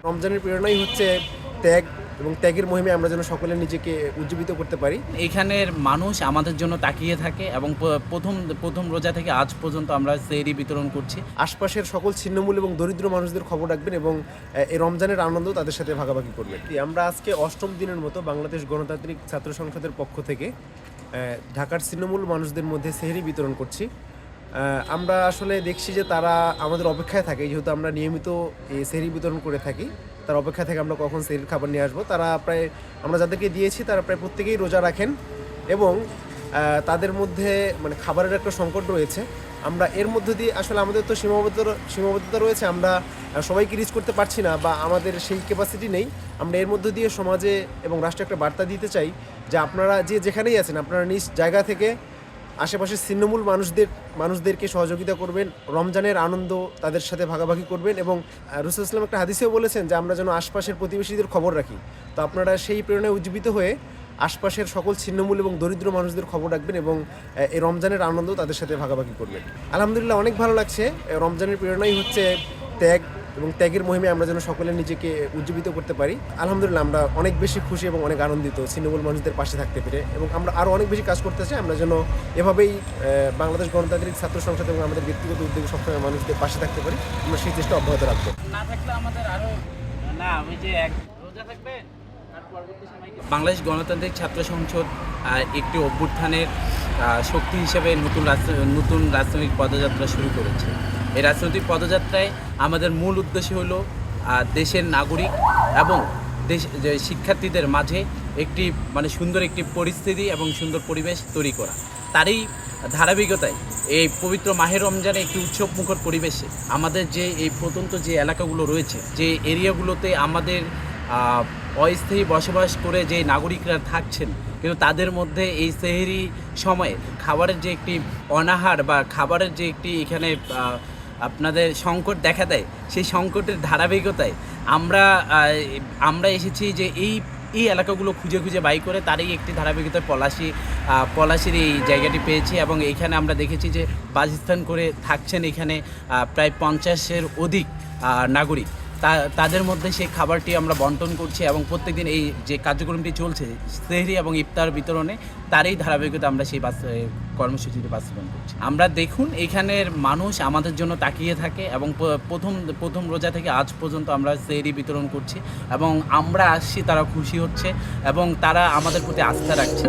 রমজানের প্রেরণাই হচ্ছে ত্যাগ এবং ত্যাগের মহিমে আমরা যেন সকলে নিজেকে উজ্জীবিত করতে পারি। এখানের মানুষ আমাদের জন্য তাকিয়ে থাকে এবং প্রথম রোজা থেকে আজ পর্যন্ত আমরা সেহরি বিতরণ করছি। আশপাশের সকল ছিন্নমূল এবং দরিদ্র মানুষদের খবর রাখবেন এবং এই রমজানের আনন্দ তাদের সাথে ভাগাভাগি করবেন। আমরা আজকে অষ্টম দিনের মতো বাংলাদেশ গণতান্ত্রিক ছাত্র সংসদের পক্ষ থেকে ঢাকার ছিন্নমূল মানুষদের মধ্যে সেহরি বিতরণ করছি। আমরা আসলে দেখছি যে তারা আমাদের অপেক্ষায় থাকে, যেহেতু আমরা নিয়মিত এই সেহরি বিতরণ করে থাকি। তার অপেক্ষা থেকে আমরা কখন সেহরির খাবার নিয়ে আসবো। তারা প্রায়, আমরা যাদেরকে দিয়েছি তারা প্রায় প্রত্যেকেই রোজা রাখেন এবং তাদের মধ্যে মানে খাবারের একটা সংকট রয়েছে। আমরা এর মধ্য দিয়ে আসলে আমাদের তো সীমাবদ্ধতা রয়েছে, আমরা সবাইকে রিচ করতে পারছি না বা আমাদের সেই ক্যাপাসিটি নেই। আমরা এর মধ্য দিয়ে সমাজে এবং রাষ্ট্রে একটা বার্তা দিতে চাই যে আপনারা যেখানেই আছেন আপনারা নিজ জায়গা থেকে আশেপাশের ছিন্নমূল মানুষদেরকে সহযোগিতা করবেন, রমজানের আনন্দ তাদের সাথে ভাগাভাগি করবেন। এবং রাসূল ইসলাম একটা হাদিসেও বলেছেন যে আমরা যেন আশপাশের প্রতিবেশীদের খবর রাখি। তো আপনারা সেই প্রেরণায় উজ্জীবিত হয়ে আশপাশের সকল ছিন্নমূল এবং দরিদ্র মানুষদের খবর রাখবেন এবং এই রমজানের আনন্দ তাদের সাথে ভাগাভাগি করবেন। আলহামদুলিল্লাহ অনেক ভালো লাগছে। রমজানের প্রেরণাই হচ্ছে ত্যাগ এবং ত্যাগের মহিমে আমরা যেন সকলে নিজেকে উজ্জীবিত করতে পারি। আলহামদুলিল্লাহ আমরা অনেক বেশি খুশি এবং অনেক আনন্দিত ছিন্নমূল মানুষদের পাশে থাকতে পেরে, এবং আমরা আরও অনেক বেশি কাজ করতে চাই। আমরা যেন এভাবেই বাংলাদেশ গণতান্ত্রিক ছাত্র সংসদ এবং আমাদের ব্যক্তিগত উদ্যোগে সবসময় মানুষদের পাশে থাকতে পারি। আমরা সেই চেষ্টা অব্যাহত রাখবো। না থাকলে আমাদের আরো না ওই যে এক রোজা থাকবে। বাংলাদেশ গণতান্ত্রিক ছাত্র সংসদ একটি অভ্যুত্থানের শক্তি হিসেবে নতুন রাজনৈতিক পদযাত্রা শুরু করেছে। এই রাজনৈতিক পদযাত্রায় আমাদের মূল উদ্দেশ্য হলো দেশের নাগরিক এবং শিক্ষার্থীদের মাঝে একটি সুন্দর একটি পরিস্থিতি এবং সুন্দর পরিবেশ তৈরি করা। তারই ধারাবাহিকতায় এই পবিত্র মাহে রমজানে একটি উৎসবমুখর পরিবেশে আমাদের যে এই প্রত্যন্ত যে এলাকাগুলো রয়েছে, যে এরিয়াগুলোতে আমাদের অস্থায়ী বসবাস করে যে নাগরিকরা থাকছেন, কিন্তু তাদের মধ্যে এই সেহরি সময়ে খাবারের যে একটি অনাহার বা খাবারের যে একটি এখানে আপনাদের সংকট দেখা দেয়, সেই সংকটের ধারাবাহিকতায় আমরা এসেছি যে এই এলাকাগুলো খুঁজে বাই করে তারই একটি ধারাবাহিকতায় পলাশির এই জায়গাটি পেয়েছি। এবং এইখানে আমরা দেখেছি যে বাসস্থান করে থাকছেন এখানে প্রায় 50-এর অধিক নাগরিক। তাদের মধ্যে সেই খাবারটি আমরা বন্টন করছি এবং প্রত্যেকদিন এই যে কার্যক্রমটি চলছে সেহরি এবং ইফতার বিতরণে, তারই ধারাবাহিকতা আমরা সেই কর্মসূচিটি বাস্তবায়ন করছি। আমরা দেখুন এখানের মানুষ আমাদের জন্য তাকিয়ে থাকে এবং প্রথম রোজা থেকে আজ পর্যন্ত আমরা সেহরি বিতরণ করছি এবং আমরা আসছি, তারা খুশি হচ্ছে এবং তারা আমাদের প্রতি আস্থা রাখছে।